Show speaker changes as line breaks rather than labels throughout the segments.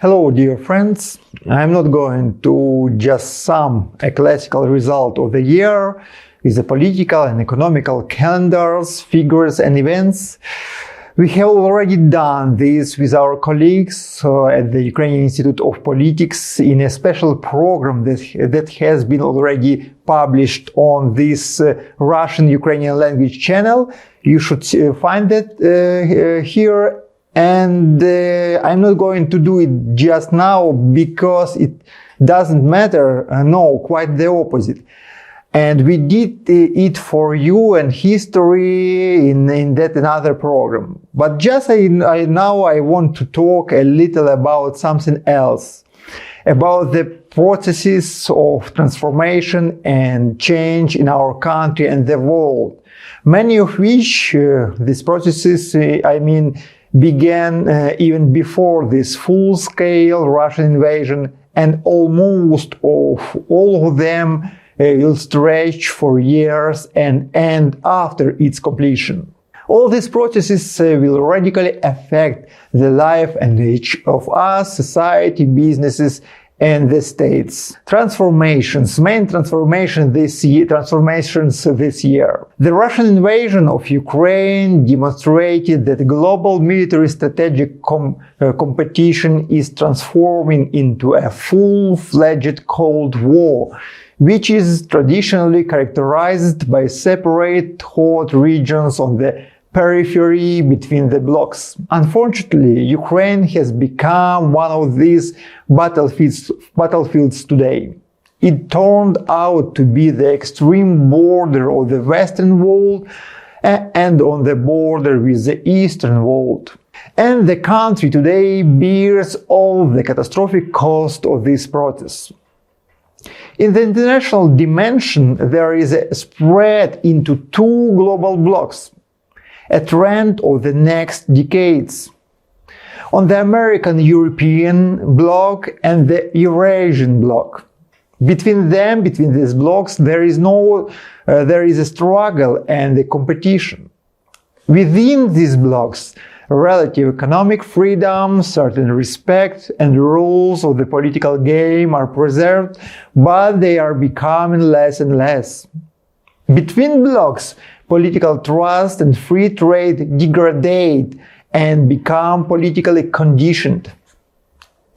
Hello, dear friends. I'm not going to just sum a classical result of the year with the political and economical calendars, figures and events. We have already done this with our colleagues at the Ukrainian Institute of Politics in a special program that has been already published on this Russian-Ukrainian language channel. You should find that here. And I'm not going to do it just now because it doesn't matter. No, quite the opposite. And we did it for you and history in that another program. But just now I want to talk a little about something else, about the processes of transformation and change in our country and the world. Many of which these processes, began even before this full-scale Russian invasion, and almost all of them will stretch for years and end after its completion. All these processes will radically affect the life and age of us, society, businesses, and the states. Main transformations this year. The Russian invasion of Ukraine demonstrated that global military strategic competition is transforming into a full-fledged Cold War, which is traditionally characterized by separate hot regions on the periphery between the blocs. Unfortunately, Ukraine has become one of these battlefields today. It turned out to be the extreme border of the Western world and on the border with the Eastern world. And the country today bears all the catastrophic cost of this process. In the international dimension, there is a spread into two global blocs, a trend of the next decades. On the American-European bloc and the Eurasian bloc. Between these blocs, there is a struggle and a competition. Within these blocs, relative economic freedom, certain respect and rules of the political game are preserved, but they are becoming less and less. Between blocs, political trust and free trade degrade and become politically conditioned.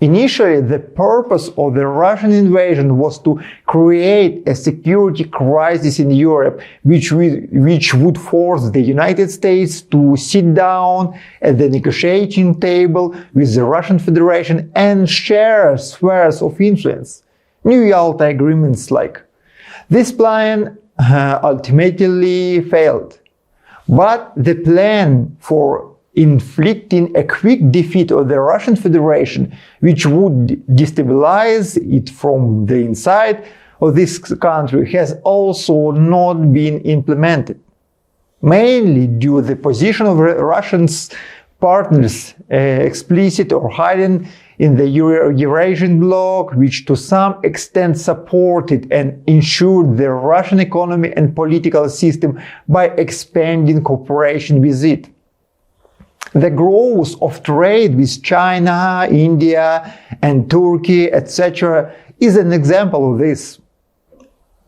Initially, the purpose of the Russian invasion was to create a security crisis in Europe, which would force the United States to sit down at the negotiating table with the Russian Federation and share spheres of influence. New Yalta agreements like. This plan ultimately failed. But the plan for inflicting a quick defeat of the Russian Federation, which would destabilize it from the inside of this country, has also not been implemented. Mainly due to the position of Russians' partners, explicit or hidden in the Eurasian bloc, which to some extent supported and ensured the Russian economy and political system by expanding cooperation with it. The growth of trade with China, India, and Turkey, etc., is an example of this.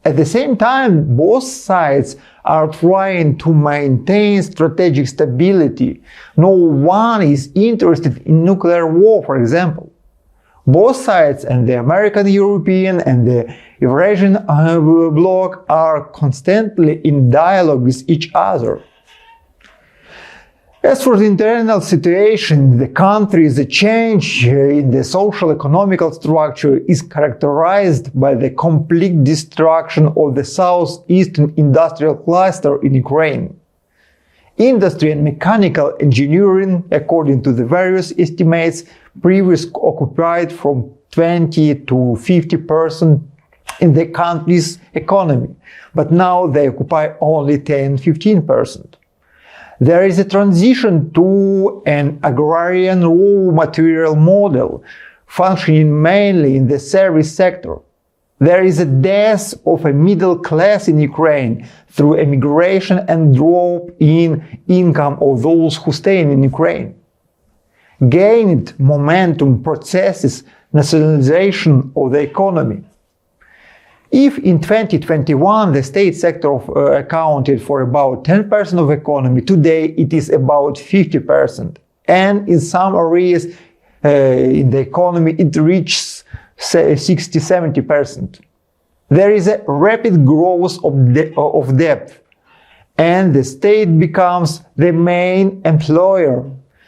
At the same time, both sides are trying to maintain strategic stability. No one is interested in nuclear war, for example. Both sides, and the American, European, and the Eurasian bloc, are constantly in dialogue with each other. As for the internal situation in the country, the change in the social economical structure is characterized by the complete destruction of the southeastern industrial cluster in Ukraine. Industry and mechanical engineering, according to the various estimates, previously occupied from 20 to 50% in the country's economy, but now they occupy only 10–15%. There is a transition to an agrarian raw material model, functioning mainly in the service sector. There is a death of a middle class in Ukraine through emigration and drop in income of those who stay in Ukraine. gained momentum processes nationalization of the economy. If in 2021 the state sector accounted for about 10% of the economy, today it is about 50%. And in some areas in the economy it reaches 60–70%. There is a rapid growth of debt, and the state becomes the main employer,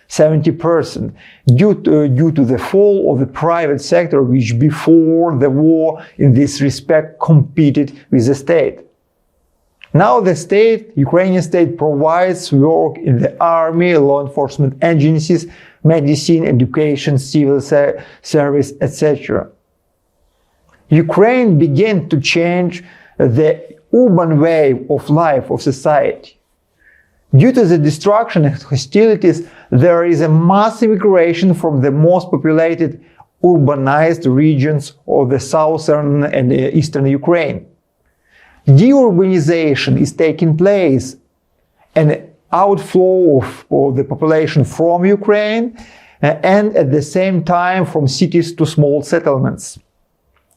70%, due to the fall of the private sector, which before the war in this respect competed with the state. Now the Ukrainian state provides work in the army, law enforcement agencies, medicine, education, civil service, etc. Ukraine began to change the urban way of life of society. Due to the destruction and hostilities, there is a massive migration from the most populated urbanized regions of the southern and eastern Ukraine. Deurbanization is taking place, an outflow of the population from Ukraine and at the same time from cities to small settlements.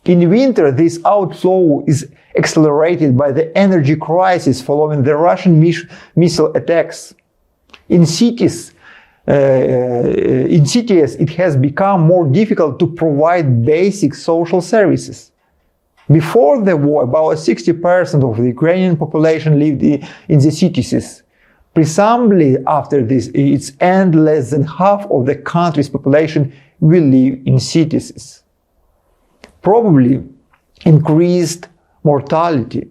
In winter, this outflow is accelerated by the energy crisis following the Russian missile attacks. In cities, it has become more difficult to provide basic social services. Before the war, about 60% of the Ukrainian population lived in the cities. Presumably, after its end, less than half of the country's population will live in cities. Probably increased mortality.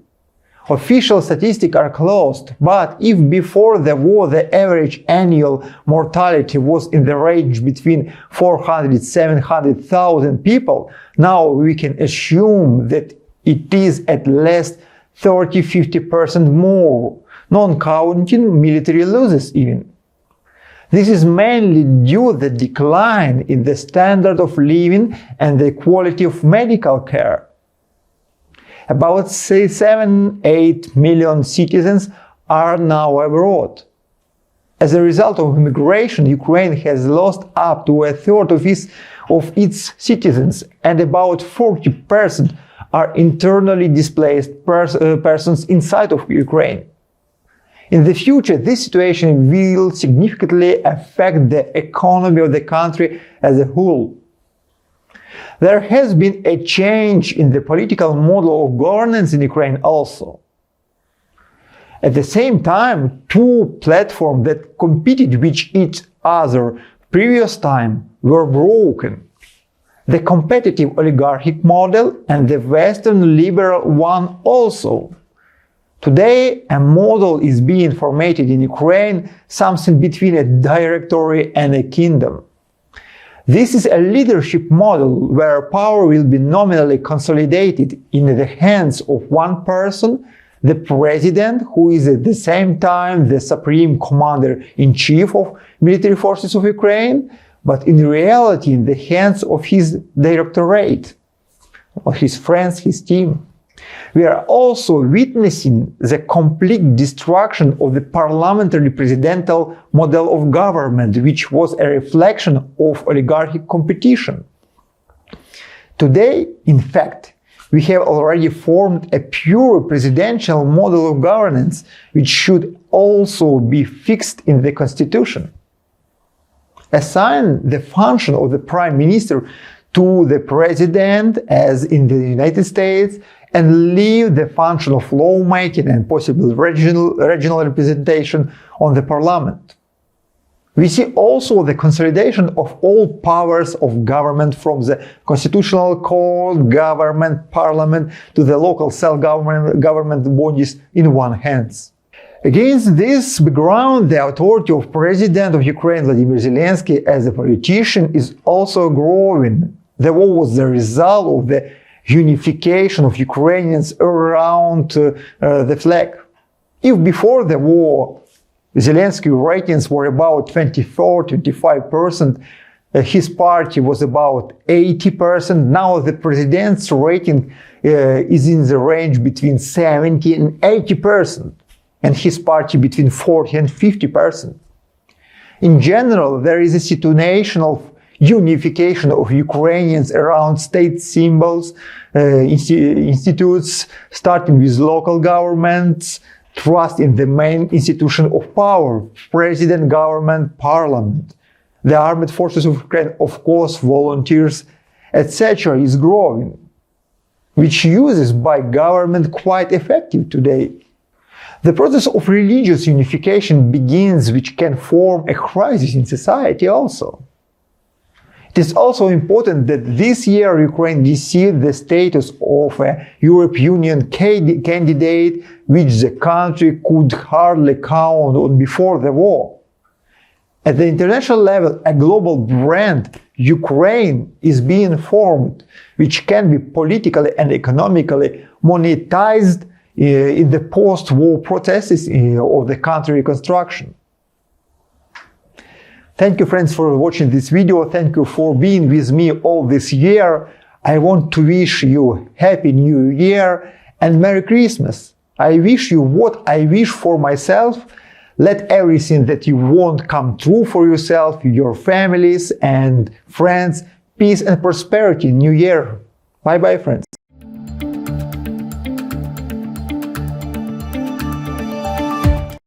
Official statistics are closed, but if before the war the average annual mortality was in the range between 400–700,000 people, now we can assume that it is at least 30–50% more, non-counting military losses even. This is mainly due to the decline in the standard of living and the quality of medical care. About 7–8 million citizens are now abroad. As a result of immigration, Ukraine has lost up to a third of its citizens, and about 40% are internally displaced persons inside of Ukraine. In the future, this situation will significantly affect the economy of the country as a whole. There has been a change in the political model of governance in Ukraine also. At the same time, two platforms that competed with each other previous time were broken. The competitive oligarchic model and the Western liberal one also. Today, a model is being formated in Ukraine, something between a directory and a kingdom. This is a leadership model where power will be nominally consolidated in the hands of one person, the president, who is at the same time the supreme commander-in-chief of military forces of Ukraine, but in reality in the hands of his directorate, of his friends, his team. We are also witnessing the complete destruction of the parliamentary presidential model of government, which was a reflection of oligarchic competition. Today, in fact, we have already formed a pure presidential model of governance, which should also be fixed in the constitution. Assign the function of the prime minister to the president, as in the United States, and leave the function of lawmaking and possible regional representation on the parliament. We see also the consolidation of all powers of government from the constitutional court, government, parliament to the local self-government bodies in one hands. Against this background, the authority of President of Ukraine Vladimir Zelensky as a politician is also growing. The war was the result of the unification of Ukrainians around the flag. If before the war Zelensky ratings were about 24–25%, his party was about 80%, now the president's rating is in the range between 70 and 80%, and his party between 40 and 50%. In general, there is a situation of unification of Ukrainians around state symbols, institutes, starting with local governments, trust in the main institution of power, president, government, parliament. The armed forces of Ukraine, of course, volunteers, etc. is growing, which uses by government quite effective today. The process of religious unification begins, which can form a crisis in society also. It is also important that this year Ukraine received the status of a European Union candidate, which the country could hardly count on before the war. At the international level, a global brand, Ukraine, is being formed, which can be politically and economically monetized in the post-war processes of the country reconstruction. Thank you, friends, for watching this video. Thank you for being with me all this year. I want to wish you Happy New Year and Merry Christmas. I wish you what I wish for myself. Let everything that you want come true for yourself, your families and friends. Peace and prosperity in New Year. Bye-bye, friends.